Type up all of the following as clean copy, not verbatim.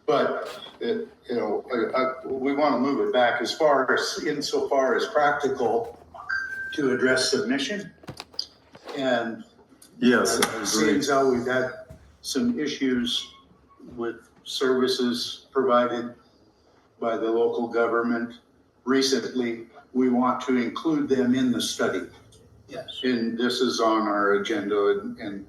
But we want to move it back insofar as practical to address submission. And yes, seeing as how we've had some issues with services provided by the local government recently, we want to include them in the study. Yes. And this is on our agenda, and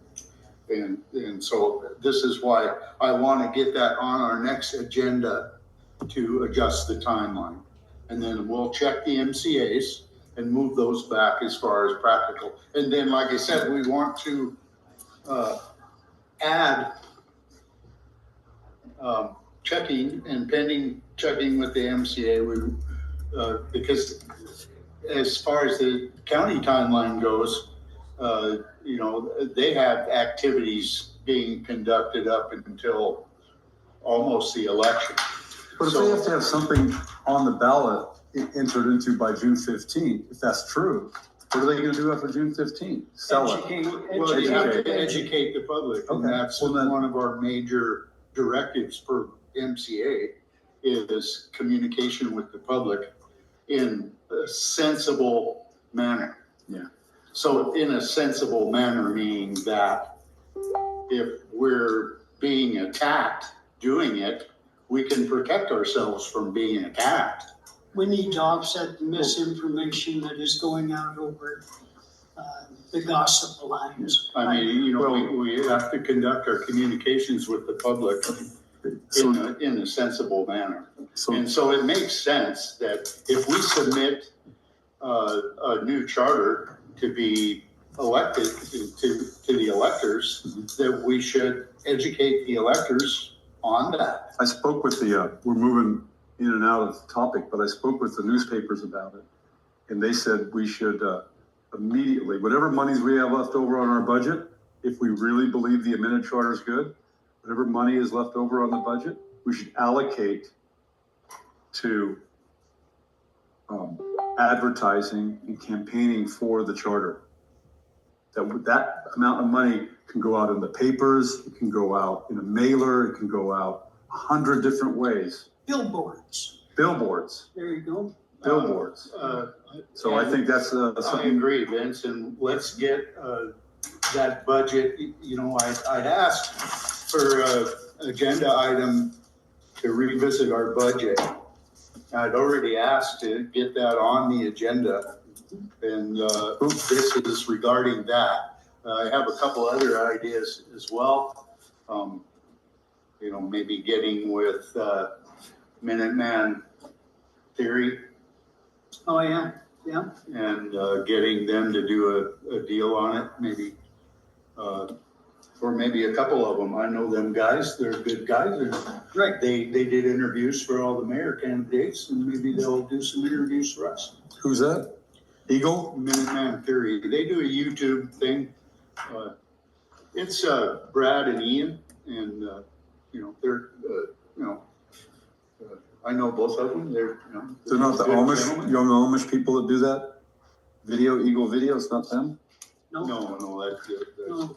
so this is why I want to get that on our next agenda to adjust the timeline. And then we'll check the MCAs and move those back as far as practical. And then, like I said, we want to add checking and pending checking with the MCA, because as far as the county timeline goes, they have activities being conducted up until almost the election. but if they have to have something on the ballot entered into by June 15th, if that's true, what are they going to do after June 15th? Sell it. Well, you have to educate the public, and Okay. that's Well, then- one of our major directives for MCA is communication with the public in a sensible manner. Yeah. So in a sensible manner, meaning that if we're being attacked doing it, we can protect ourselves from being attacked. We need to offset the misinformation that is going out over the gossip lines. I mean, we have to conduct our communications with the public in a sensible manner. And so it makes sense that if we submit a new charter to be elected to the electors, that we should educate the electors on that. I spoke with we're moving in and out of topic, but I spoke with the newspapers about it. And they said we should immediately, whatever monies we have left over on our budget, if we really believe the amended charter is good, whatever money is left over on the budget, we should allocate to advertising and campaigning for the charter. That amount of money can go out in the papers, it can go out in a mailer, it can go out 100 different ways. Billboards. Billboards. There you go. Billboards. So I think that's I something. agree, Vince, and let's get that budget. I'd ask for an agenda item to revisit our budget. I'd already asked to get that on the agenda, and this is regarding that. I have a couple other ideas as well. Maybe getting with Minuteman Theory. Oh, yeah, yeah. And getting them to do a deal on it, maybe, or maybe a couple of them. I know them guys; they're good guys. Right. They did interviews for all the mayor candidates, and maybe they'll do some interviews for us. Who's that? Eagle? Minuteman Theory. They do a YouTube thing. It's Brad and Ian, and they're I know both of them. They're not the good Amish, gentlemen. young Amish people that do that? Eagle Video, it's not them? No. No, that's good. No.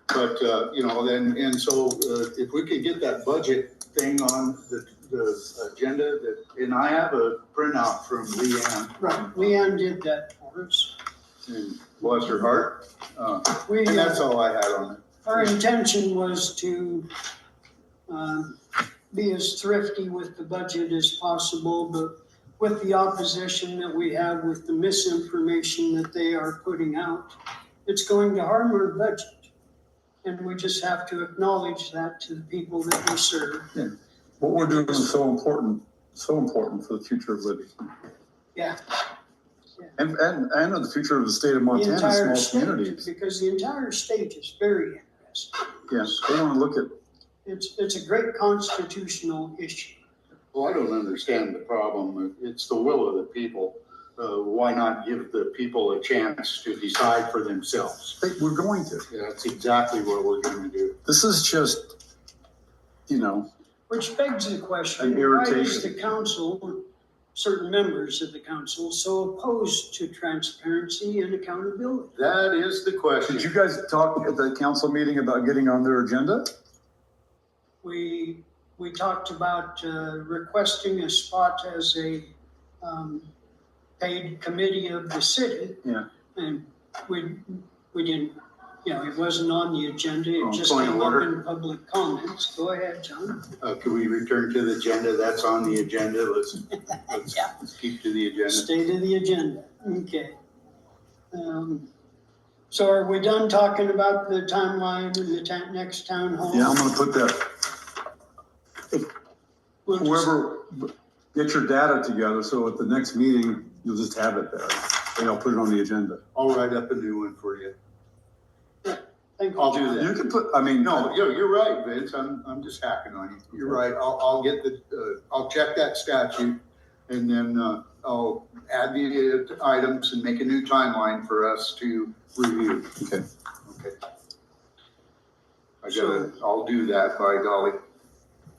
But, and so if we could get that budget thing on the agenda, and I have a printout from Leanne. Right. Leanne did that for us. And bless her heart. We, And that's all I had on it. our intention was to be as thrifty with the budget as possible, but with the opposition that we have with the misinformation that they are putting out, it's going to harm our budget. And we just have to acknowledge that to the people that we serve. Yeah. What we're doing is so important for the future of Libby. Yeah. And the future of the state of The Montana, entire small state, communities. because the entire state is very interested. Yes, they want to look at, It's a great constitutional issue. Well, I don't understand the problem. It's the will of the people. Why not give the people a chance to decide for themselves? we're going to. Yeah, that's exactly what we're going to do. This is just, Which begs the question, An why irritation. is the council, certain members of the council, so opposed to transparency and accountability? That is the question. Did you guys talk at the council meeting about getting on their agenda? We we talked about requesting a spot as a paid committee of the city. Yeah. And we didn't, it wasn't on the agenda. It just Point of came up order. in public comments. Go ahead, John. Could we return to the agenda? That's on the agenda. Let's Yeah. keep to the agenda. Stay to the agenda. Okay. So are we done talking about the timeline and the next town hall? Yeah, I'm gonna put that, We'll just- whoever, get your data together, so at the next meeting, you'll just have it there. And I'll put it on the agenda. I'll write up a new one for you. Thank you. I'll do that. You can put, I mean, No, you're right, Vince. I'm just hacking on you. You're right. I'll get I'll check that statute and then, I'll add the items and make a new timeline for us to review. okay. Okay. I'll do that, by golly.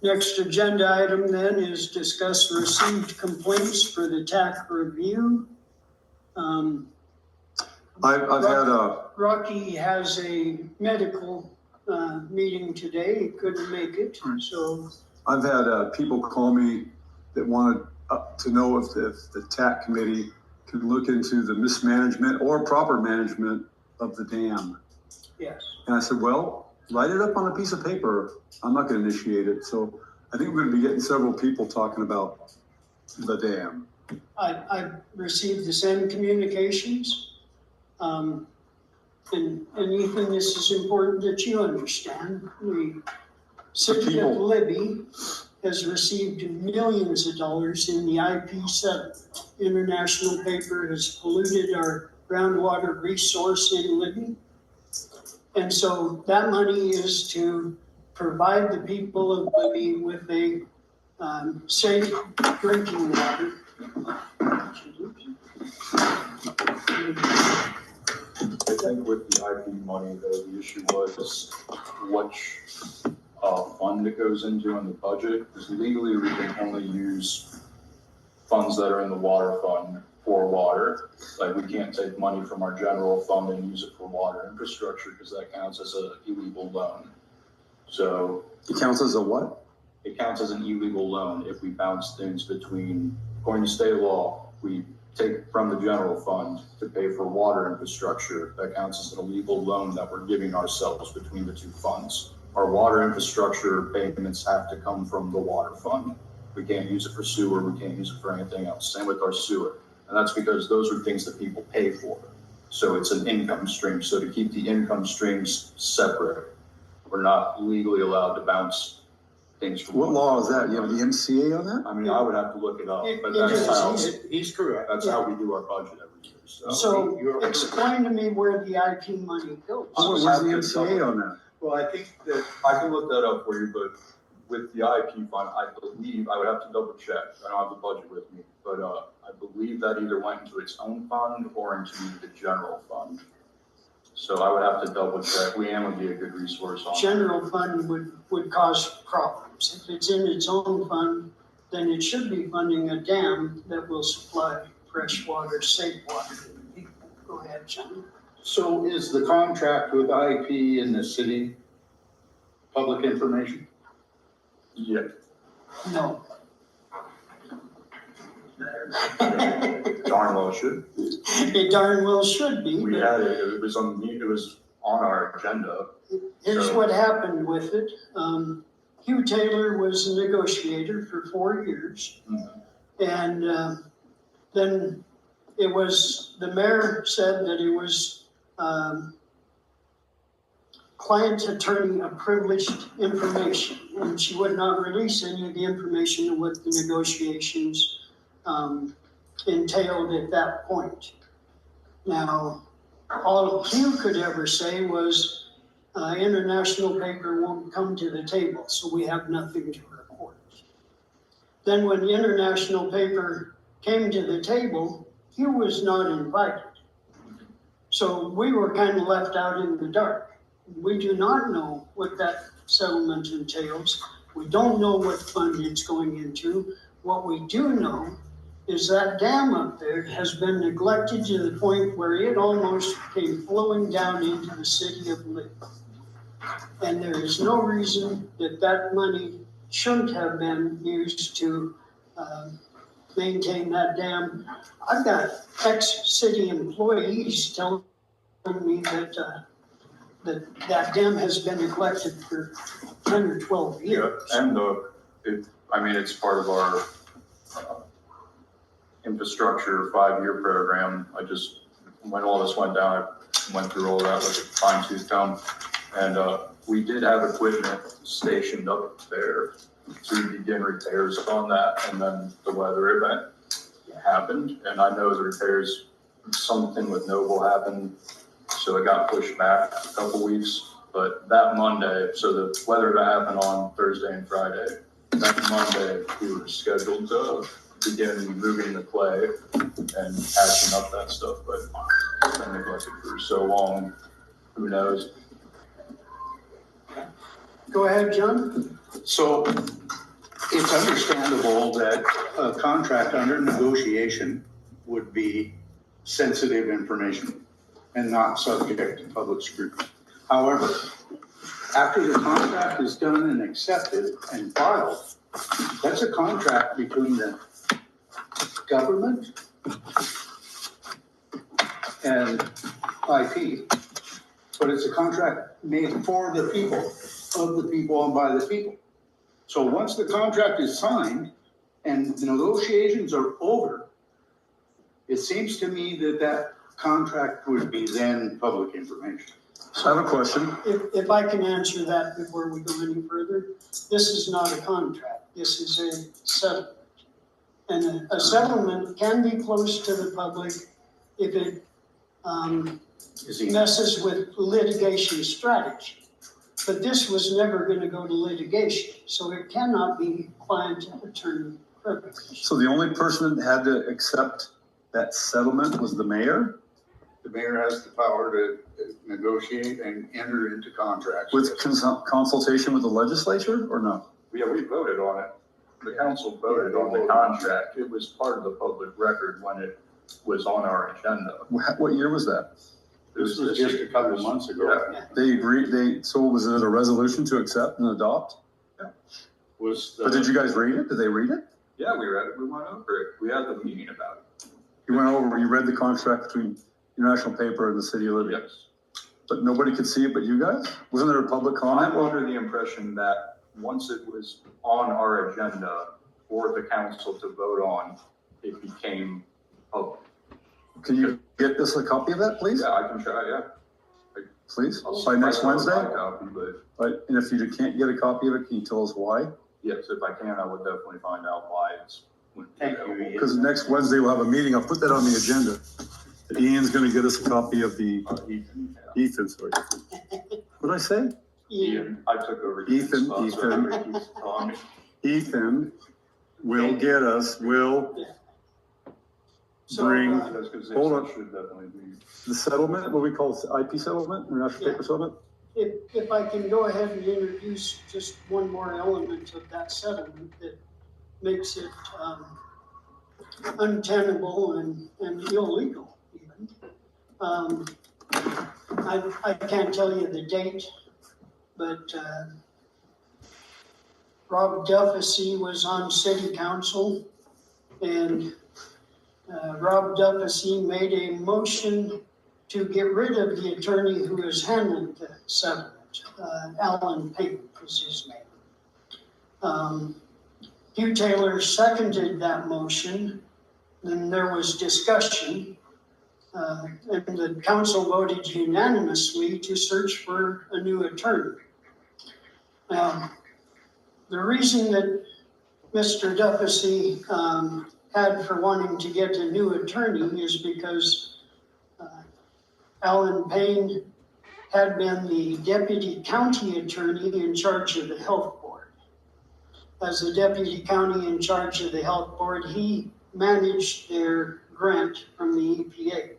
Next agenda item then is discuss received complaints for the TAC review. I've had Rocky has a medical meeting today. He couldn't make it, so I've had people call me that wanted to know if the TAC committee can look into the mismanagement or proper management of the dam. yes. And I said, well, write it up on a piece of paper. I'm not going to initiate it. So I think we're going to be getting several people talking about the dam. I've received the same communications. And Ethan, this is important that you understand. The city of Libby has received millions of dollars in the IP settlement. International paper has polluted our groundwater resource in Libby. And so that money is to provide the people of Libby with a safe drinking water. I think with the IP money, though, the issue was which fund it goes into in the budget, because legally we can only use funds that are in the water fund for water. Like, we can't take money from our general fund and use it for water infrastructure, because that counts as an illegal loan. So It counts as a what? it counts as an illegal loan if we bounce things between, according to state law, we take from the general fund to pay for water infrastructure. That counts as an illegal loan that we're giving ourselves between the two funds. Our water infrastructure payments have to come from the water fund. We can't use it for sewer, we can't use it for anything else. Same with our sewer. And that's because those are things that people pay for. So it's an income stream. So to keep the income streams separate, we're not legally allowed to bounce things from. What law is that? You have the MCA on that? I mean, I would have to look it up, but It that's is. how, He's correct. that's how we do our budget every year, so. So you're- explain to me where the IP money goes. Where's the MCA on that? Well, I think that, I can look that up for you, but with the IP fund, I believe, I would have to double check, I don't have the budget with me, but, I believe that either went into its own fund or into the general fund. So I would have to double check. Leanne would be a good resource on that. General fund would cause problems. If it's in its own fund, then it should be funding a dam that will supply fresh water, safe water to the people. Go ahead, John. So is the contract with IP in the city public information? Yeah, No. darn well it should. It darn well should be, We but had it, it was on our agenda. here's what happened with it. Hugh Taylor was a negotiator for 4 years. And then it was, the mayor said that it was client attorney of privileged information, and she would not release any of the information of what the negotiations entailed at that point. Now, all Hugh could ever say was, international paper won't come to the table, so we have nothing to report. Then when the international paper came to the table, Hugh was not invited. So we were kind of left out in the dark. We do not know what that settlement entails. We don't know what fund it's going into. What we do know is that dam up there has been neglected to the point where it almost came flowing down into the city of Libby. And there is no reason that that money shouldn't have been used to maintain that dam. I've got ex-city employees telling me that dam has been neglected for 10 or 12 years. Yeah, and it's part of our infrastructure 5-year program. When all this went down, I went through all that with a fine tooth comb. And we did have equipment stationed up there to begin repairs on that. And then the weather event happened. And I know the repairs, something with Noble happened. So it got pushed back a couple weeks. But that Monday, so the weather happened on Thursday and Friday. That Monday, we were scheduled to begin moving the clay and patching up that stuff. But it's been neglected for so long, who knows? Go ahead, John. So it's understandable that a contract under negotiation would be sensitive information and not subject to public scrutiny. However, after the contract is done and accepted and filed, that's a contract between the government and IP, but it's a contract made for the people, of the people and by the people. So once the contract is signed and the negotiations are over, it seems to me that that contract would be then public information. So I have a question. If I can answer that before we go any further, this is not a contract. This is a settlement. And a settlement can be closed to the public if it messes with litigation strategy. But this was never going to go to litigation, so it cannot be client-attorney privilege. So the only person that had to accept that settlement was the mayor? The mayor has the power to negotiate and enter into contracts. With consultation with the legislature or no? Yeah, we voted on it. The council voted on the contract. It was part of the public record when it was on our agenda. What year was that? This was just a couple of months ago. Yeah. They agreed, so was it a resolution to accept and adopt? But did you guys read it? Did they read it? Yeah, we read it. We went over it. We had the meeting about it. You read the contract between International Paper and the city of Libby? Yes. But nobody could see it but you guys? Wasn't there a public comment? I'm under the impression that once it was on our agenda for the council to vote on, it became public. Can you get us a copy of that, please? Yeah, I can try, yeah. Please, I'll by next try to Wednesday? find a copy, but Right, and if you can't get a copy of it, can you tell us why? yes, if I can, I would definitely find out why it's. Thank you, Ian. Because next Wednesday we'll have a meeting, I'll put that on the agenda. Ian's gonna get us a copy of the, Ethan, yeah. Ethan, sorry. What'd I say? Ian, I took over. Ethan, Ethan's spot, so Ethan. everybody keeps calling me. Ethan will get us, So, bring That's because Hold on. it should definitely be. the settlement, what we call IP settlement, International Yeah. Paper Settlement? if I can go ahead and introduce just one more element of that settlement that makes it untenable and illegal even. I can't tell you the date, but Rob Duffy was on city council, and Rob Duffy made a motion to get rid of the attorney who has handled the settlement. Alan Payne is his name. Hugh Taylor seconded that motion, then there was discussion, and the council voted unanimously to search for a new attorney. Now, the reason that Mr. Duffy had for wanting to get a new attorney is because Alan Payne had been the deputy county attorney in charge of the health board. As the deputy county in charge of the health board, he managed their grant from the EPA.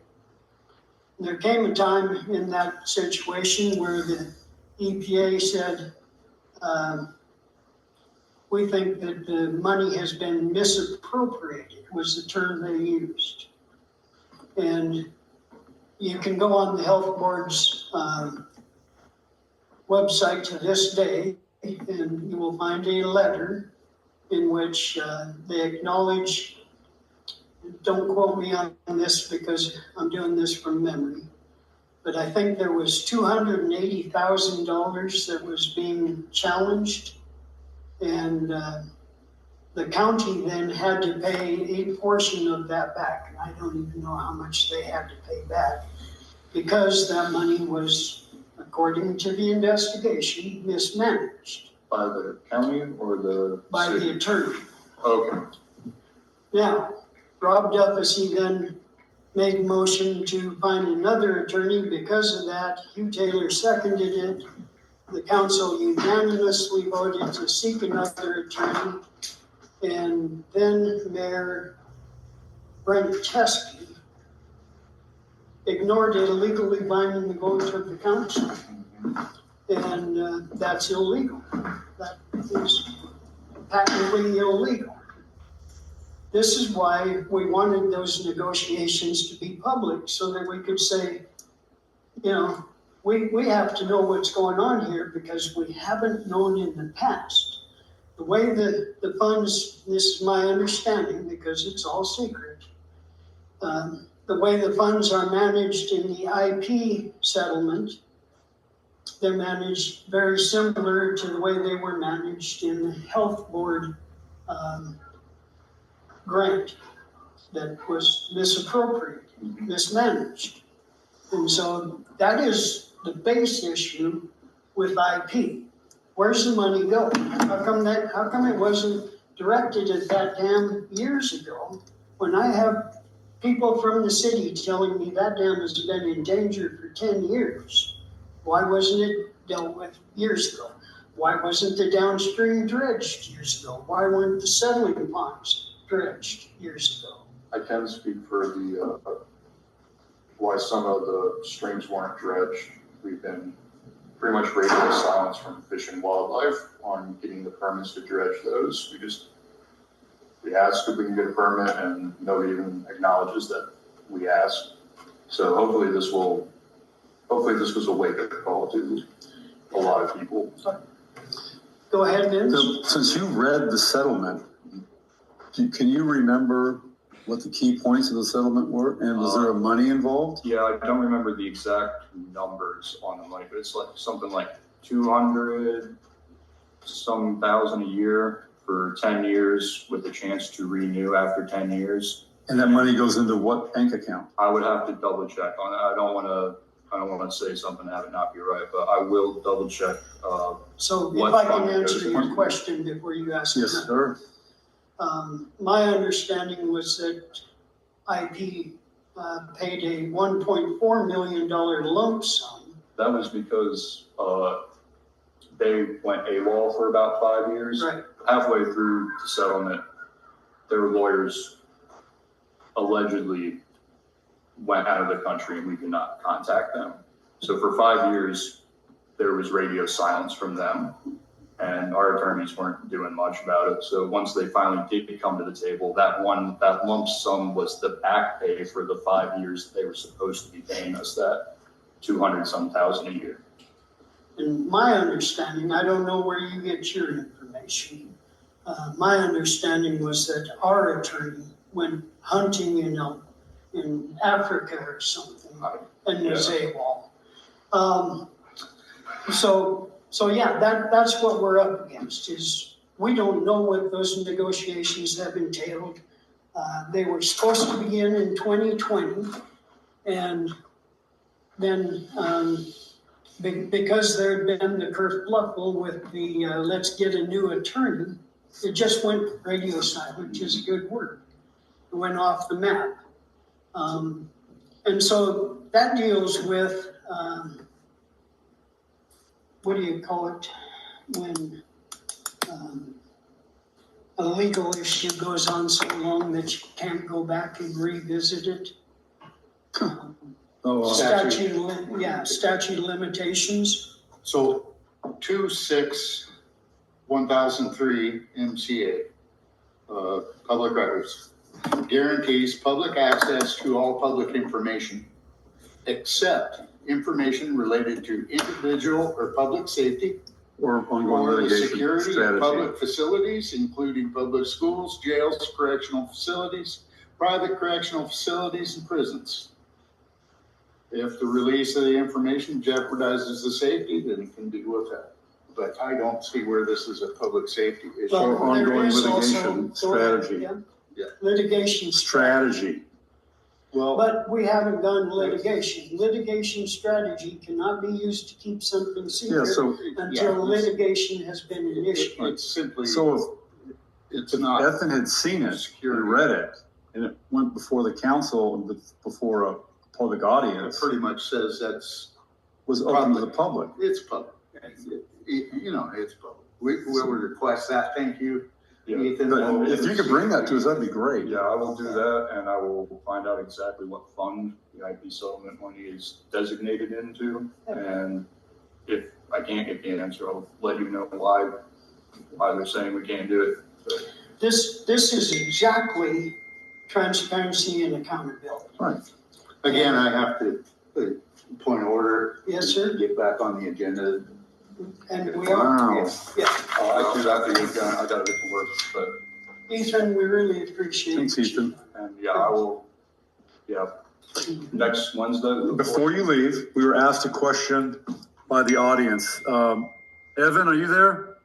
There came a time in that situation where the EPA said, we think that the money has been misappropriated, was the term they used. And you can go on the health board's website to this day and you will find a letter in which they acknowledge, don't quote me on this because I'm doing this from memory, but I think there was $280,000 that was being challenged, and the county then had to pay a portion of that back. And I don't even know how much they had to pay back because that money was, according to the investigation, mismanaged By the county or the by city? the attorney. Okay. Now, Rob Duffy then made a motion to find another attorney. Because of that, Hugh Taylor seconded it. The council unanimously voted to seek another attorney. And then Mayor Brent Teskey ignored a legally binding vote of the council. And that's illegal. That is patently illegal. This is why we wanted those negotiations to be public, so that we could say, you know, we have to know what's going on here because we haven't known in the past. The way that the funds, this is my understanding because it's all secret, the way the funds are managed in the IP settlement, they're managed very similar to the way they were managed in the health board grant that was misappropriated, mismanaged. And so that is the base issue with IP. Where's the money go? How come it wasn't directed at that dam years ago when I have people from the city telling me that dam has been in danger for 10 years? Why wasn't it dealt with years ago? Why wasn't the downstream dredged years ago? Why weren't the settling ponds dredged years ago? I can speak for the, why some of the streams weren't dredged. We've been pretty much radio silence from Fish and Wildlife on getting the permits to dredge those. We asked if we can get a permit and nobody even acknowledges that we asked. So hopefully this was a wake-up call to a lot of people. Go ahead, Vince. So, since you read the settlement, can you remember what the key points of the settlement were? And was there money involved? Yeah, I don't remember the exact numbers on the money, but it's like something like 200 some thousand a year for 10 years with a chance to renew after 10 years. And that money goes into what bank account? I would have to double check on it. I don't want to say something that would not be right, but I will double check. So What if I can fund answer goes your to? question before you ask Yes, another. sir. My understanding was that IP paid a $1.4 million lump sum. That was because they went AWOL for about 5 years. Right. Halfway through the settlement, their lawyers allegedly went out of the country and we could not contact them. So for 5 years, there was radio silence from them and our attorneys weren't doing much about it. So once they finally did come to the table, that lump sum was the back pay for the 5 years they were supposed to be paying us that 200-some thousand a year. And my understanding, I don't know where you get your information. My understanding was that our attorney went hunting in Africa or something and was AWOL. So yeah, that's what we're up against is we don't know what those negotiations have entailed. They were supposed to begin in 2020 and then because there had been the kerfluffle with the let's get a new attorney, it just went radio silent, which is a good word. It went off the map. And so that deals with, what do you call it, when a legal issue goes on so long that you can't go back and revisit it? Statute of limitations. So 26/1003 MCA, public records, guarantees public access to all public information except information related to individual or public safety, Or ongoing Or the litigation security of strategy. public facilities, including public schools, jails, correctional facilities, private correctional facilities, and prisons. If the release of the information jeopardizes the safety, then it can deal with that. But I don't see where this is a public safety issue. Well, Or there ongoing is also- litigation strategy. Yeah. Litigation Strategy. Well, But we haven't done litigation. Litigation strategy cannot be used to keep something Yeah, secret so, until litigation has been initiated. it's simply, so it's if not. Ethan had seen it security. and read it, and it went before the council, and before a public It audience, pretty much says that's, was open to the public. it's public. You know, it's public. We will request that. Thank you, Yeah. Ethan. But if you could bring that to us, that'd be great. Yeah, I will do that, and I will find out exactly what fund the IP settlement money is designated into. And if I can't get the answer, I'll let you know why they're saying we can't do it. But This is exactly transparency and accountability. Right. Again, I have to, point of order. Yes, sir. Get back on the agenda. And we are, Wow. yeah. I do that to you, I gotta get to work, but, Ethan, we really appreciate it. Thanks, Ethan. and yeah, I will, yeah, next Wednesday. Before you leave, we were asked a question by the audience. Evan, are you there?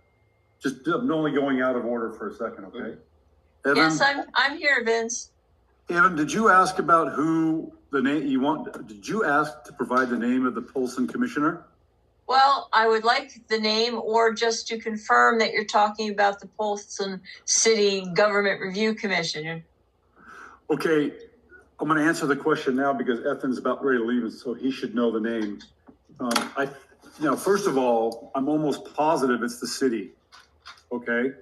I'm only going out of order for a second, okay? Evan, Yes, I'm here, Vince. Evan, did you ask about who the name you want? Did you ask to provide the name of the Polson commissioner? Well, I would like the name, or just to confirm that you're talking about the Polson City Government Review Commission. Okay, I'm going to answer the question now because Ethan's about ready to leave, and so he should know the name. First of all, I'm almost positive it's the city, okay?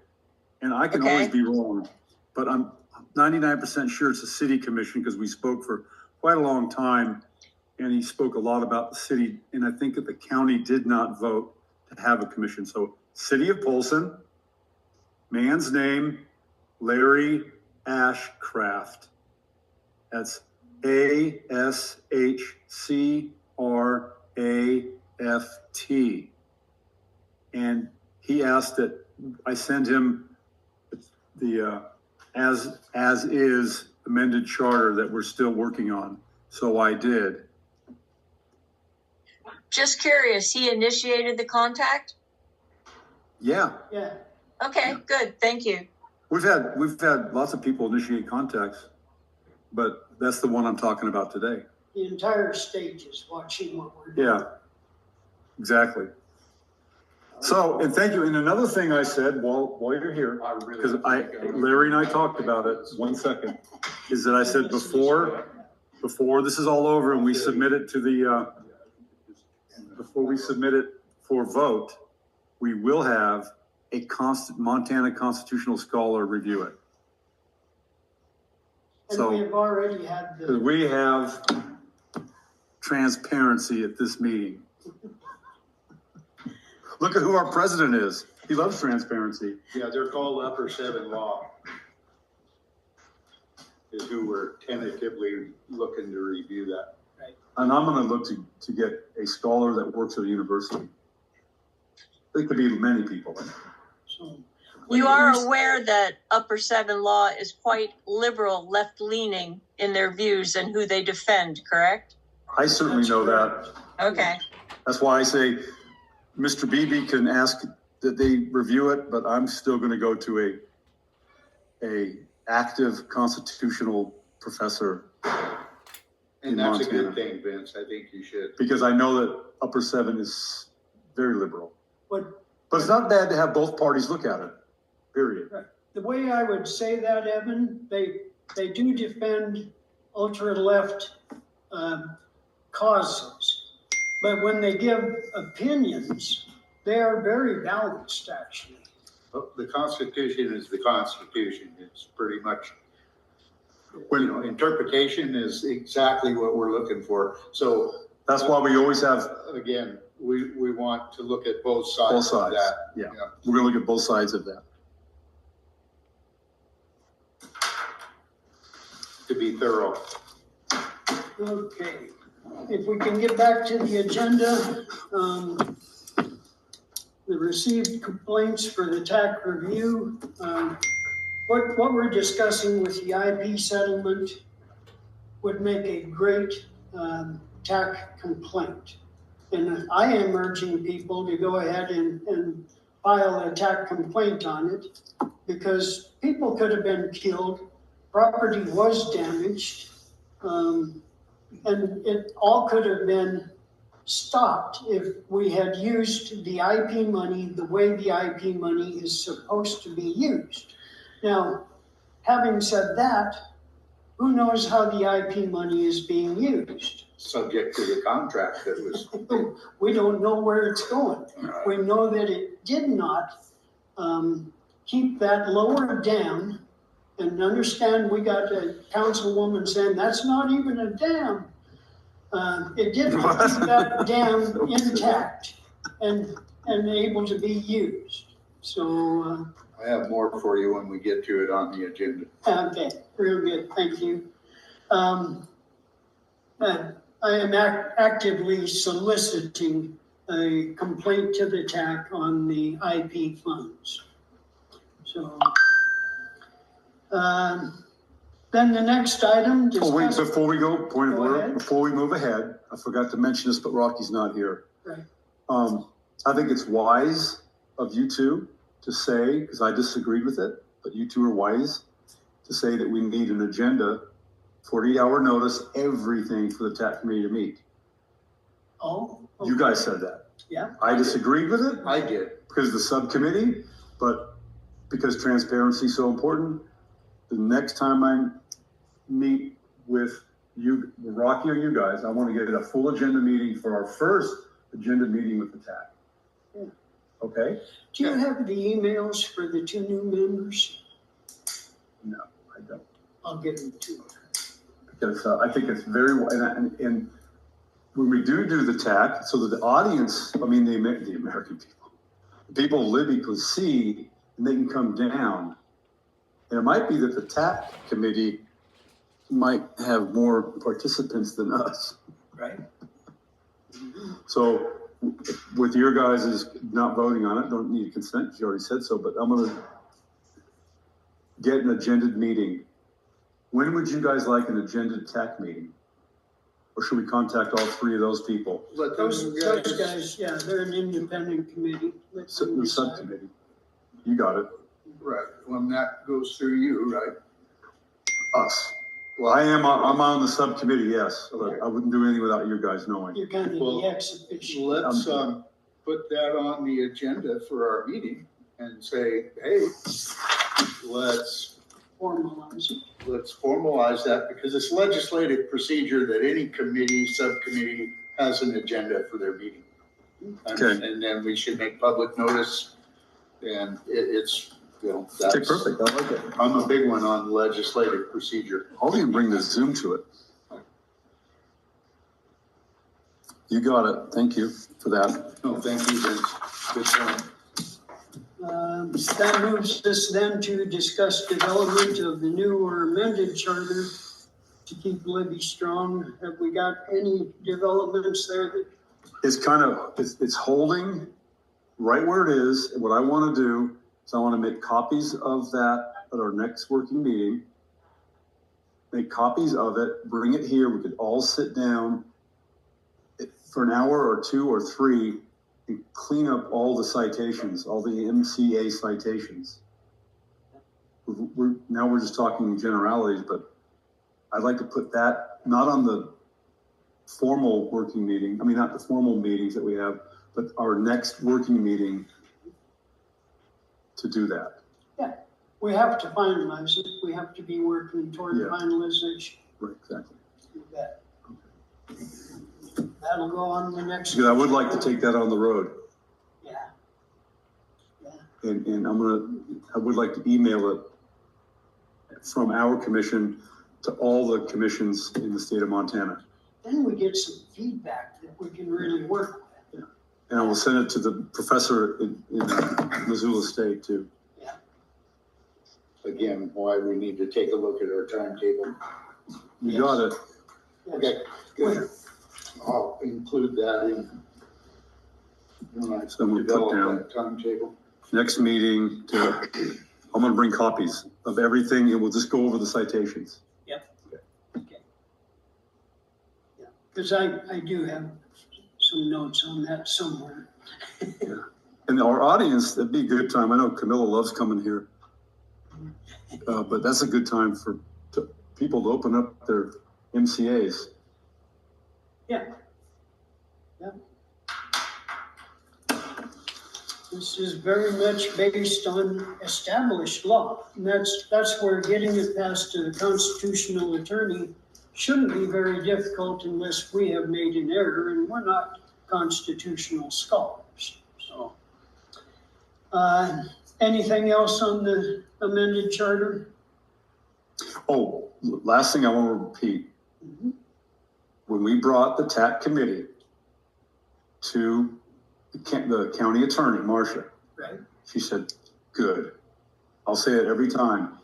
And I can always Okay. be wrong, but I'm 99% sure it's the city commission because we spoke for quite a long time, and he spoke a lot about the city, and I think that the county did not vote to have a commission. So, City of Polson, man's name, Larry Ashcraft. That's ASHCRAFT. And he asked that I send him the as is amended charter that we're still working on. So I did. Just curious, he initiated the contact? Yeah, Yeah, Okay, good, thank you. we've had lots of people initiate contacts, but that's the one I'm talking about today. the entire stage is watching what we're doing. Yeah, exactly. So, and thank you. And another thing I said while you're here, because Larry and I talked about it, 1 second, is that I said before this is all over and we submit it to the, before we submit it for vote, we will have a Montana constitutional scholar review it. And So- we have already had Because the, we have transparency at this meeting. Look at who our president is. He loves transparency. Yeah, they're called Upper Seven Law. Is who we're tentatively looking to review that. And I'm gonna look to get a scholar that works at a university. It could be many people. so. You are aware that Upper Seven Law is quite liberal, left-leaning in their views and who they defend, correct? I certainly know that. Okay, That's why I say Mr. Beebe can ask that they review it, but I'm still gonna go to a active constitutional professor. And In that's a Montana. good thing, Vince. I think you should. Because I know that Upper Seven is very liberal. What, But it's not bad to have both parties look at it, period. the way I would say that, Evan, they do defend ultra-left causes. But when they give opinions, they are very balanced, actually. Well, the Constitution is the Constitution. It's pretty much, interpretation is exactly what we're looking for. So That's why we always have again, we want to look at both both sides of sides. that. Yeah, we're gonna look at both sides of that. To be thorough. Okay, if we can get back to the agenda, the received complaints for the TAC review. What we're discussing with the IP settlement would make a great TAC complaint. And I am urging people to go ahead and file a TAC complaint on it, because people could have been killed, property was damaged, and it all could have been stopped if we had used the IP money the way the IP money is supposed to be used. Now, having said that, who knows how the IP money is being used? Subject to the contract that was. We don't know where it's going. We know that it did not keep that lower dam. And understand, we got a councilwoman saying that's not even a dam. It did not keep that dam intact and able to be used. So. I have more for you when we get to it on the agenda. Okay, real good, thank you. I am actively soliciting a complaint to the TAC on the IP funds. So, then the next item. Oh, wait, discuss- before we go, point of Go order, ahead. before we move ahead, I forgot to mention this, but Rocky's not here. Right. I think it's wise of you two to say, because I disagreed with it, but you two are wise to say that we need an agenda, 48-hour notice, everything for the TAC committee to meet. Oh. Okay. You guys said that. Yeah. I disagreed with it I did. because of the subcommittee, but because transparency is so important, the next time I meet with you, Rocky or you guys, I want to get a full agenda meeting for our first agenda meeting with the TAC. Yeah. Okay? Do you have the emails for the two new members? No, I don't. I'll give them to you. Because I think it's very, and when we do the TAC, so that the audience, I mean, the American people of Libby can see, and they can come down. And it might be that the TAC committee might have more participants than us. Right. So with your guys' not voting on it, don't need consent, you already said so, but I'm gonna get an agended meeting. When would you guys like an agended TAC meeting? Or should we contact all three of those people? Let Those them guys, yeah, they're an independent committee. Let them The decide. subcommittee. You got it. Right, when that goes through you, right? Us. Well, I'm on the subcommittee, yes. But I wouldn't do anything without you guys knowing. You're kind of Well, the ex officio. Let's, put that on the agenda for our meeting and say, hey, let's Formalize it. formalize that, because it's legislative procedure that any committee, subcommittee has an agenda for their meeting. Okay. And then we should make public notice, and it's, you know, Okay, that's. perfect. I like it. I'm a big one on legislative procedure. I'll even bring the Zoom to it. You got it. Thank you for that. No, thank you, Vince. Good point. That moves us then to discuss development of the new or amended charter to keep Libby strong. Have we got any developments there that? It's kind of, it's holding right where it is. And what I want to do is I want to make copies of that at our next working meeting. Make copies of it, bring it here. We could all sit down for an hour or two or three and clean up all the citations, all the MCA citations. Now we're just talking generalities, but I'd like to put that not on the formal working meeting. I mean, not the formal meetings that we have, but our next working meeting to do that. Yeah, we have to finalize it. We have to be working toward Yeah. finalization. Right, exactly. You bet. That'll go on the next. Because I would like to take that on the road. Yeah. Yeah. And I would like to email it from our commission to all the commissions in the state of Montana. Then we get some feedback that we can really work with. And I will send it to the professor in Missoula State too. Yeah. Again, why we need to take a look at our timetable. You got it. Yes. Okay, good. I'll include that in. So we'll put Develop down that timetable. next meeting I'm gonna bring copies of everything and we'll just go over the citations. Because I do have some notes on that somewhere. And our audience, that'd be a good time. I know Camilla loves coming here. But that's a good time for people to open up their MCAs. Yeah. This is very much based on established law. And that's where getting it passed to the constitutional attorney shouldn't be very difficult unless we have made an error, and we're not constitutional scholars. So, anything else on the amended charter? Oh, last thing I want to repeat. When we brought the TAC committee to the county attorney, Marcia, Right. she said, good. I'll say it every time.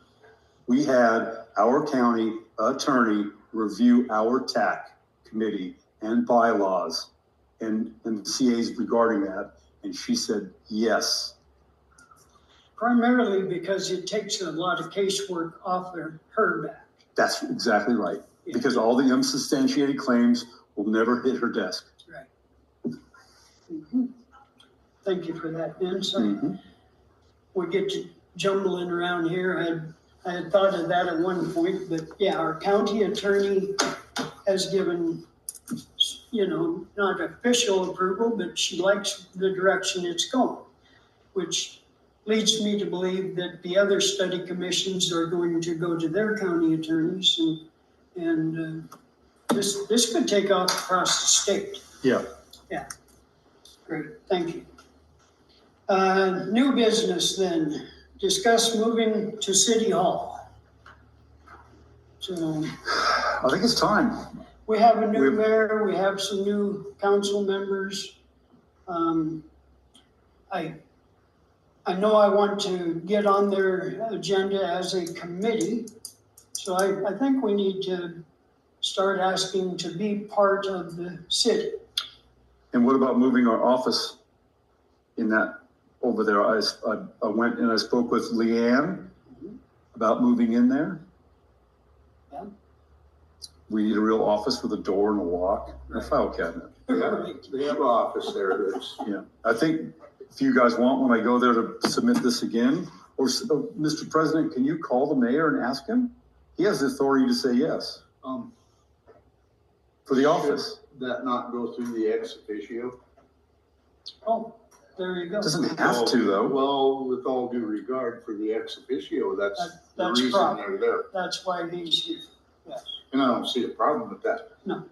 We had our county attorney review our TAC committee and bylaws and CAs regarding that. And she said, yes. Primarily because it takes a lot of casework off her back. That's exactly right. Yeah. Because all the unsubstantiated claims will never hit her desk. Right. Thank you for that insight. We get to jumbling around here. I had thought of that at one point, but yeah, our county attorney has given, not official approval, but she likes the direction it's going, which leads me to believe that the other study commissions are going to go to their county attorneys, and this could take off across the state. Yeah. Yeah. Great. Thank you. New business then. Discuss moving to City Hall. So I think it's time. we have a new mayor, we have some new council members. I know I want to get on their agenda as a committee. So I think we need to start asking to be part of the city. And what about moving our office in that over there? I went and I spoke with Leanne about moving in there. Yeah. We need a real office with a door and a lock and a file cabinet. Yeah, they have an office there that's. Yeah, I think if you guys want, when I go there to submit this again, or Mr. President, can you call the mayor and ask him? He has the authority to say yes for the office. Should that not go through the ex officio? Oh, there you go. Doesn't have to though. Well, with all due regard for the ex officio, that's the That's reason proper. they're there. That's why he's here. Yes. And I don't see a problem with that. No.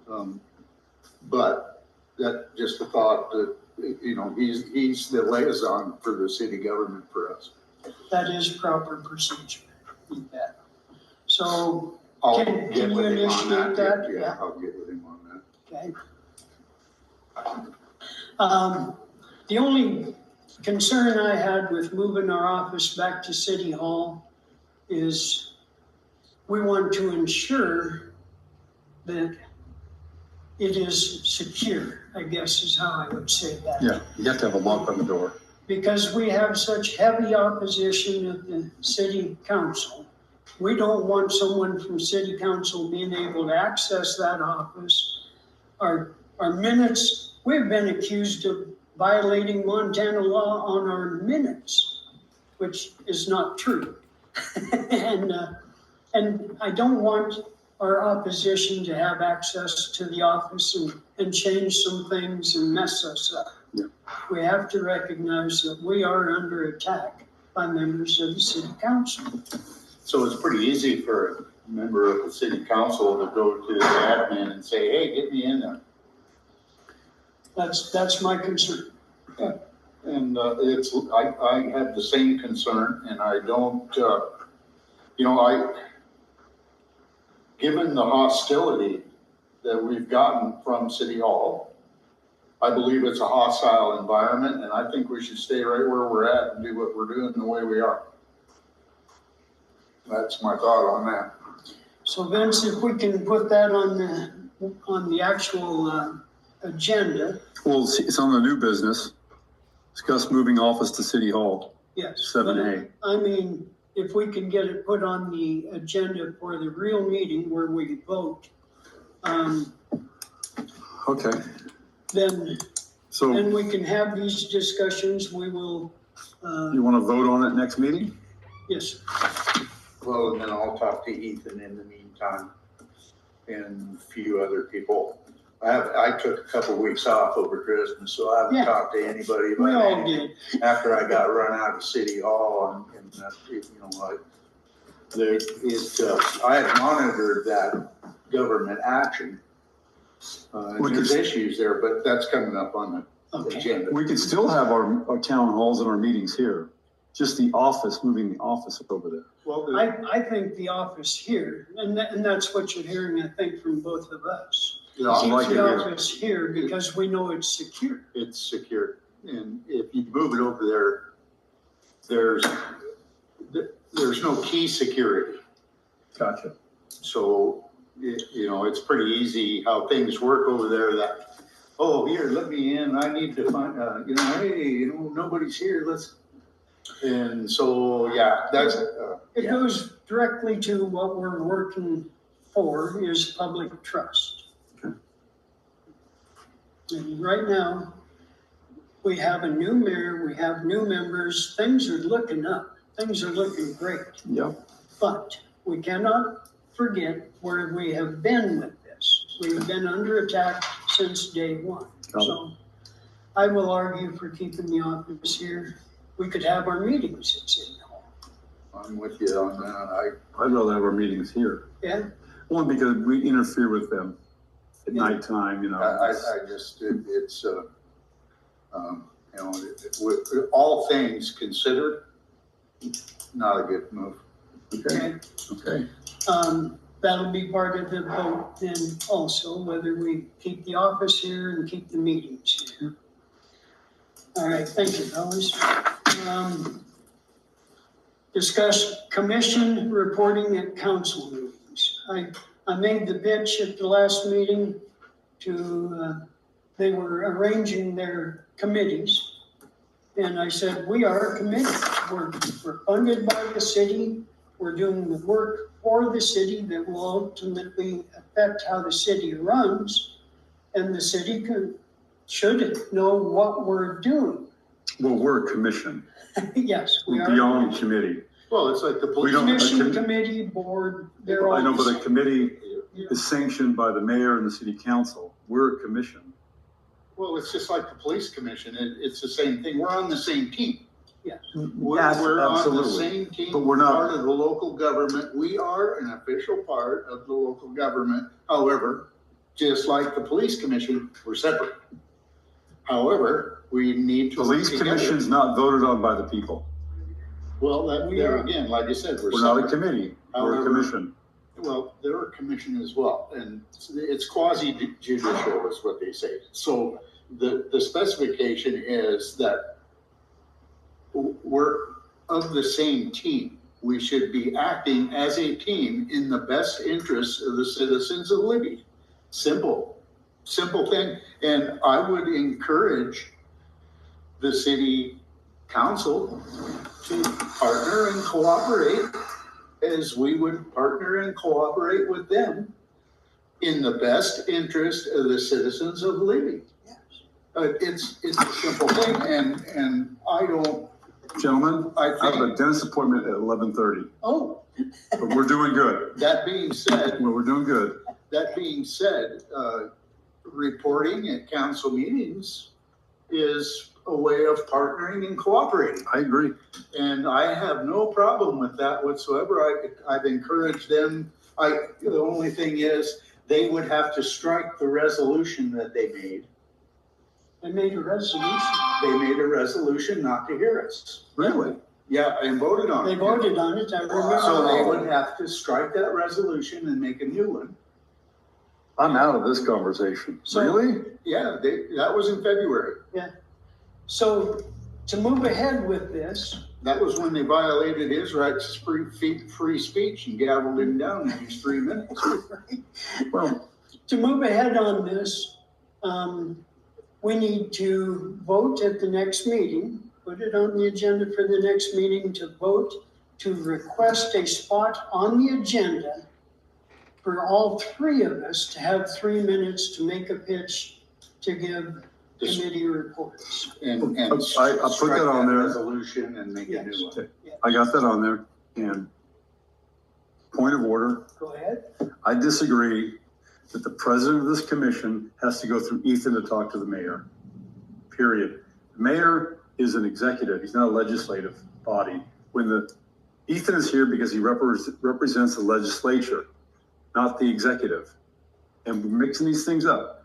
But that just the thought that, he's the liaison for the city government for us. That is proper procedure. You bet. So, I'll Can get you with him on initiate that? Yeah, Yeah. I'll get with him on that. okay. The only concern I had with moving our office back to City Hall is we want to ensure that it is secure, I guess is how I would say that. Yeah, you have to have a lock on the door. Because we have such heavy opposition at the city council. We don't want someone from city council being able to access that office. Our minutes, we've been accused of violating Montana law on our minutes, which is not true. And I don't want our opposition to have access to the office and change some things and mess us up. Yeah. We have to recognize that we are under attack by members of the city council. So it's pretty easy for a member of the city council to go to the admin and say, hey, get me in there. That's my concern. And I have the same concern, and I don't, given the hostility that we've gotten from City Hall, I believe it's a hostile environment, and I think we should stay right where we're at and do what we're doing the way we are. That's my thought on that. So Vince, if we can put that on the actual agenda. Well, it's on the new business. Discuss moving office to City Hall, Yes. 7A. I mean, if we can get it put on the agenda for the real meeting where we vote, Okay, then so we can have these discussions. We will, you want to vote on it next meeting? yes, Well, and then I'll talk to Ethan in the meantime and a few other people. I took a couple weeks off over Christmas, so I haven't Yeah. talked to anybody we about all anything did. after I got run out of City Hall and like, I had monitored that government action. And We there's could- issues there, but that's coming up on the Okay. agenda. We could still have our town halls and our meetings here, just the office, moving the office over there. Well, I think the office here, and that's what you're hearing, I think, from both of us. the office Keep like the here, office here because we know it's secure. it's secure. And if you move it over there, there's no key security. Gotcha. So, it's pretty easy how things work over there that, oh, here, let me in. I need to find, hey, nobody's here. And so, yeah, that's, It yeah. goes directly to what we're working for is public trust. Okay. And right now, we have a new mayor, we have new members, things are looking up, things are looking great. Yep. But we cannot forget where we have been with this. We've been under attack since day one. Got it. So I will argue for keeping the office here. We could have our meetings at City Hall. I'm with you on that. I'd rather have our meetings here. Yeah, One, because we interfere with them at Yeah. nighttime, I just, with all things considered, not a good move. Okay, okay. okay. That'll be part of the vote then also, whether we keep the office here and keep the meetings here. All right, thank you, fellas. Discuss commission reporting at council meetings. I made the pitch at the last meeting to, they were arranging their committees. And I said, we are a committee. We're funded by the city. We're doing the work for the city that will ultimately affect how the city runs. And the city should know what we're doing. Well, we're a commission, Yes, we we're are. beyond committee. Well, it's like the We police. don't- Commission, committee, board, they're all. I know, but the a same. committee is sanctioned by the mayor and the city council. We're a commission. Well, it's just like the police commission. It's the same thing. We're on the same team. Yeah. We're on the Absolutely. same team. But we're not- Part of the local government. We are an official part of the local government. However, just like the police commission, we're separate. However, we need to. work Police together. commission's not voted on by the people. Well, We there are. again, like I said, we're We're not a separate. committee, we're a However- commission. Well, they're a commission as well, and it's quasi judicial is what they say. So the specification is that we're of the same team. We should be acting as a team in the best interest of the citizens of Libby. Simple thing. And I would encourage the city council to partner and cooperate as we would partner and cooperate with them in the best interest of the citizens of Libby. It's a simple thing, and I don't, Gentlemen, I have a think, dentist appointment at 11:30, Oh, but we're doing good. that being said, Well, we're doing good. Reporting at council meetings is a way of partnering and cooperating. I agree. And I have no problem with that whatsoever. I've encouraged them. The only thing is, they would have to strike the resolution that they made. they made a resolution. They made a resolution not to hear us. Really? Yeah, and voted on it. They voted on it, I remember. So they would have to strike that resolution and make a new one. I'm out of this conversation. So- Really? Yeah, that was in February. So to move ahead with this, That was when they violated his rights to free speech and gavelled him down in just 3 minutes. Well, to move ahead on this, we need to vote at the next meeting, put it on the agenda for the next meeting to vote to request a spot on the agenda for all three of us to have 3 minutes to make a pitch to give committee reports. And I put strike that on there. resolution and make a new one. I got that on there. And point of order, Go ahead. I disagree that the president of this commission has to go through Ethan to talk to the mayor. Period. The mayor is an executive. He's not a legislative body. Ethan is here because he represents the legislature, not the executive. And we're mixing these things up.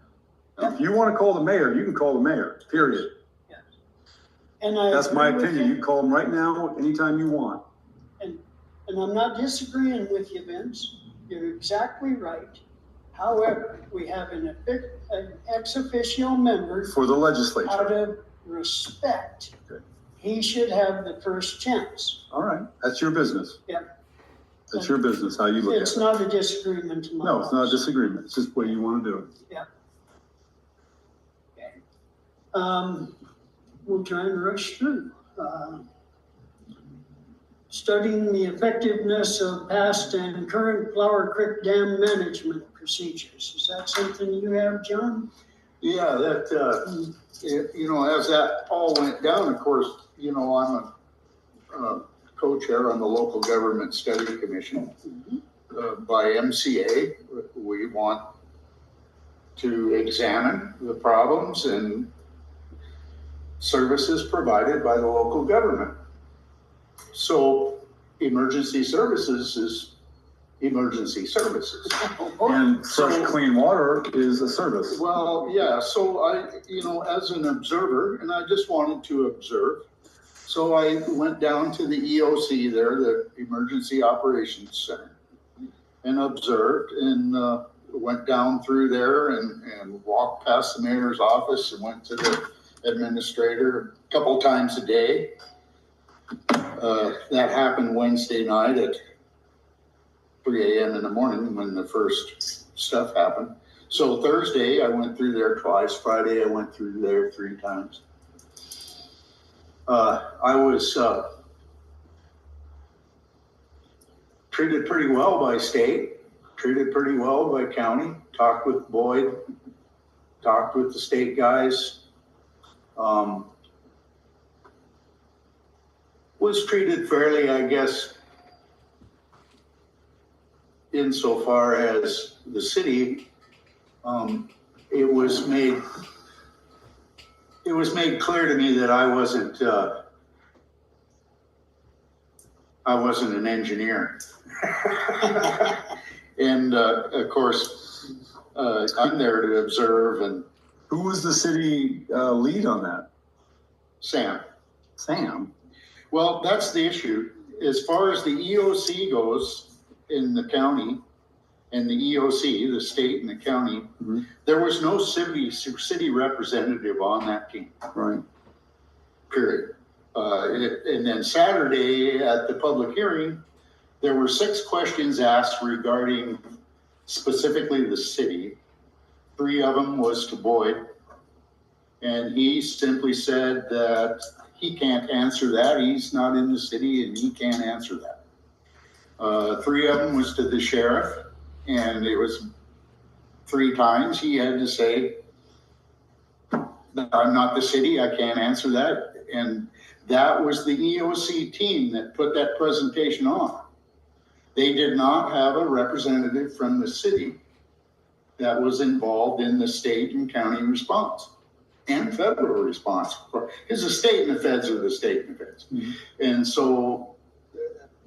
If you want to call the mayor, you can call the mayor, period. Yes. And I That's my agree with opinion. You can call him right now, anytime you want. And I'm not disagreeing with you, Vince. You're exactly right. However, we have an ex officio member. For the legislature. Out of respect, Okay. he should have the first chance. All right, that's your business. Yeah. That's your business, how you look at It's it. not a disagreement to my No, it's not a office. disagreement. It's just the way you want to do it. We'll try and rush through. Studying the effectiveness of past and current Flower Creek Dam management procedures. Is that something you have, John? Yeah, that, you know, as that all went down, of course, you know, I'm a co-chair on the Local Government Study Commission. By MCA, we want to examine the problems and services provided by the local government. So emergency services is emergency services. And fresh, clean water is a service. Well, yeah, so I, you know, as an observer, and I just wanted to observe. So I went down to the EOC there, the Emergency Operations Center, and observed and went down through there and walked past the mayor's office and went to the administrator a couple times a day. That happened Wednesday night at 3 a.m. in the morning when the first stuff happened. So Thursday, I went through there twice. Friday, I went through there 3 times. I was treated pretty well by state, treated pretty well by county, talked with Boyd, talked with the state guys. Was treated fairly, I guess, insofar as the city. It was made clear to me that I wasn't an engineer. And of course, I'm there to observe. And Who was the city lead on that? Sam. Sam? Well, that's the issue. As far as the EOC goes in the county, and the EOC, the state and the county, there was no city representative on that team. Right. Period. And then Saturday at the public hearing, there were 6 questions asked regarding specifically the city. 3 of them was to Boyd. And he simply said that he can't answer that. He's not in the city and he can't answer that. 3 of them was to the sheriff. And it was 3 times he had to say, I'm not the city, I can't answer that. And that was the EOC team that put that presentation on. They did not have a representative from the city that was involved in the state and county response and federal response. Because the state and the feds are the state and the feds. And so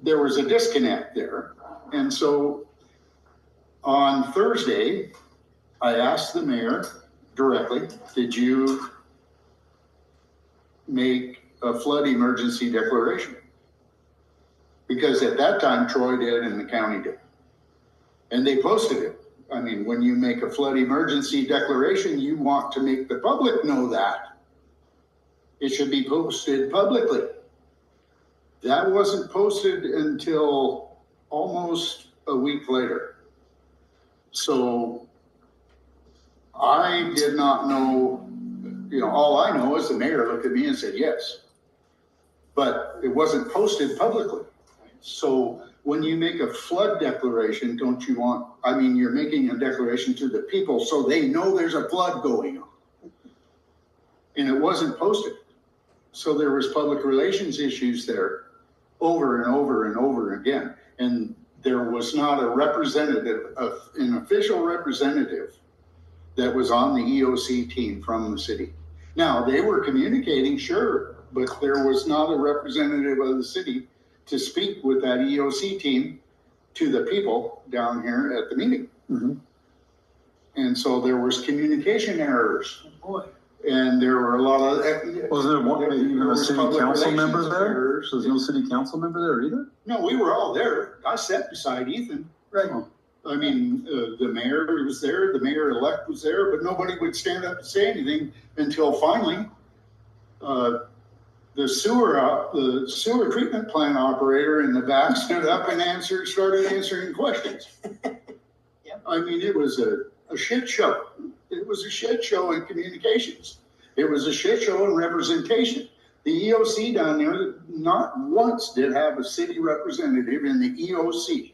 there was a disconnect there. And so on Thursday, I asked the mayor directly, did you make a flood emergency declaration? Because at that time, Troy did and the county did. And they posted it. I mean, when you make a flood emergency declaration, you want to make the public know that. It should be posted publicly. That wasn't posted until almost a week later. So I did not know all I know is the mayor looked at me and said, yes. But it wasn't posted publicly. So when you make a flood declaration, you're making a declaration to the people so they know there's a flood going on. And it wasn't posted. So there was public relations issues there over and over and over again. And there was not a representative, an official representative that was on the EOC team from the city. Now, they were communicating, sure, but there was not a representative of the city to speak with that EOC team to the people down here at the meeting. Mm-hmm. And so there was communication errors. Oh, boy. And there were a lot of. Wasn't there even a was city public council relations member there? errors. There's no city council member there either? No, we were all there. I sat beside Ethan. Right. I mean, the mayor was there, the mayor-elect was there, but nobody would stand up and say anything until finally, the sewer treatment plant operator in the back stood up and started answering questions. Yep. I mean, it was a shit show. It was a shit show in communications. It was a shit show in representation. The EOC down there, not once did have a city representative in the EOC.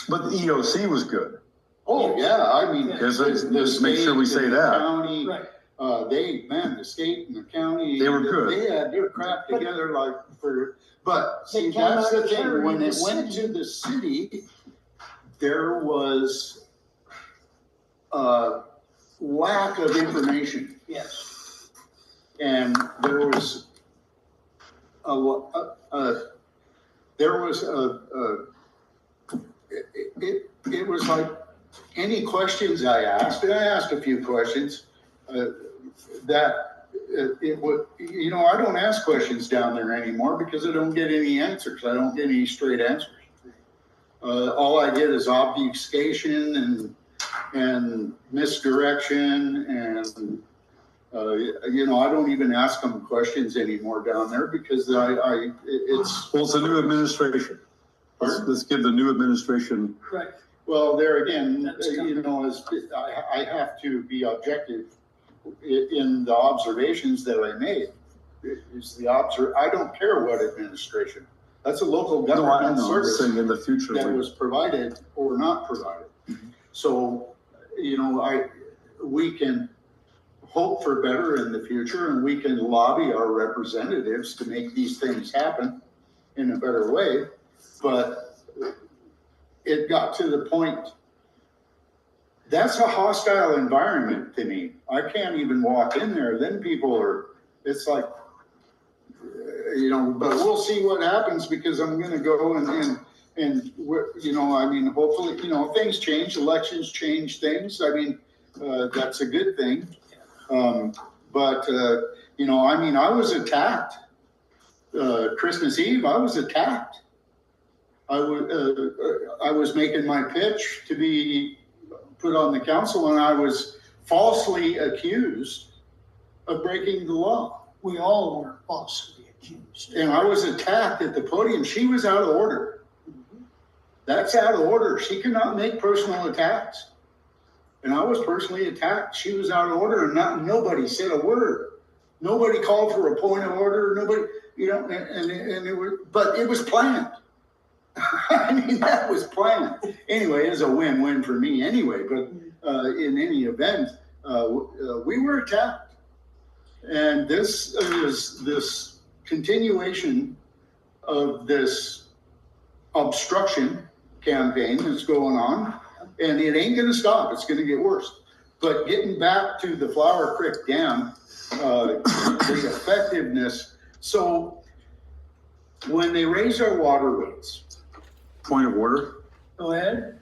But the EOC was good. Oh, yeah, I mean. Let's make sure we say that. County, Right. The state and the county. They were good. They had their crap together but They see, that's the cannot thing, carry when the it went city. to the city, there was lack of information. Yes. And there was it was like any questions I asked, and I asked a few questions, it would, I don't ask questions down there anymore because I don't get any answers. I don't get any straight answers. All I get is obfuscation and misdirection, and I don't even ask them questions anymore down there because It's a new administration. Let's give the new administration. Right. well, there again, That's coming. I have to be objective in the observations that I made. I don't care what administration. That's a local No, I government know, I'm service saying in the future. that was provided or not provided. Mhm. So, we can hope for better in the future, and we can lobby our representatives to make these things happen in a better way. But it got to the point, that's a hostile environment to me. I can't even walk in there. Then it's like, but we'll see what happens, because I'm going to go hopefully, things change, elections change things. I mean, that's a good thing. I was attacked. Christmas Eve, I was attacked. I was making my pitch to be put on the council, and I was falsely accused of breaking the law. We all were falsely accused. And I was attacked at the podium. She was out of order. That's out of order. She cannot make personal attacks. And I was personally attacked. She was out of order, and nobody said a word. Nobody called for a point of order. Nobody, but it was planned. I mean, that was planned. Anyway, it's a win-win for me anyway, but in any event, we were attacked. And this is this continuation of this obstruction campaign that's going on, and it ain't gonna stop. It's gonna get worse. But getting back to the Flower Creek Dam, the effectiveness. So when they raise our water rates, Point of order. Go ahead.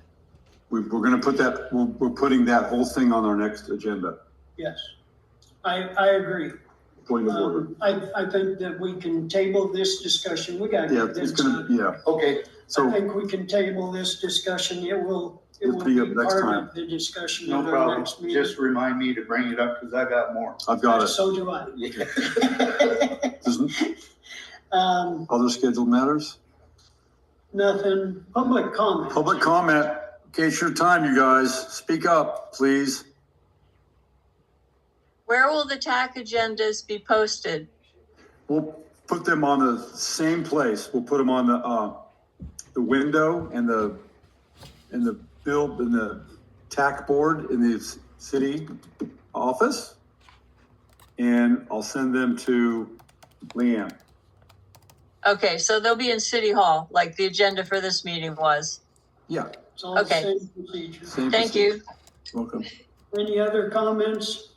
We're going to put that, we're putting that whole thing on our next agenda. Yes. I agree. Point of order. I think that we can table this discussion. We got. Yeah, it's going to, yeah. okay, I So think we can table this discussion. It will It'll be be up next part time. of the discussion no of our problem. next meeting. Just remind me to bring it up, because I got more. I've got it. So do I. Doesn't other scheduled matters? Nothing. Public comment. Public comment. Okay, it's your time, you guys. Speak up, please. Where will the TAC agendas be posted? We'll put them on the same place. We'll put them on the window and the TAC board in the city office. And I'll send them to Leanne. Okay, so they'll be in City Hall, like the agenda for this meeting was. Yeah. It's all the Okay. same procedure. Same Thank procedure. you. Welcome. Any other comments?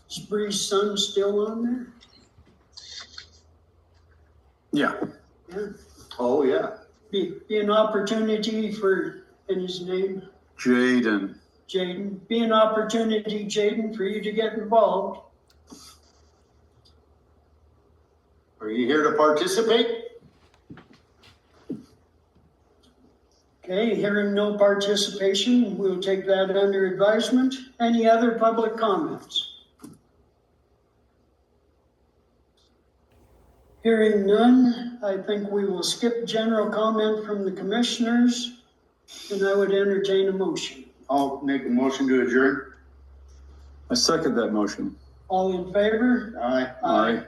Is Bree's son still on there? Yeah. Yeah. Oh, yeah. Be an opportunity for, and his name, Jaden. Jaden, be an opportunity, Jaden, for you to get involved. Are you here to participate? Okay, hearing no participation, we'll take that under advisement. Any other public comments? Hearing none, I think we will skip general comment from the commissioners, and I would entertain a motion. I'll make a motion to adjourn. I second that motion. All in favor? Aye. Aye.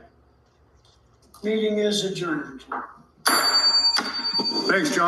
Meeting is adjourned. Thanks, John.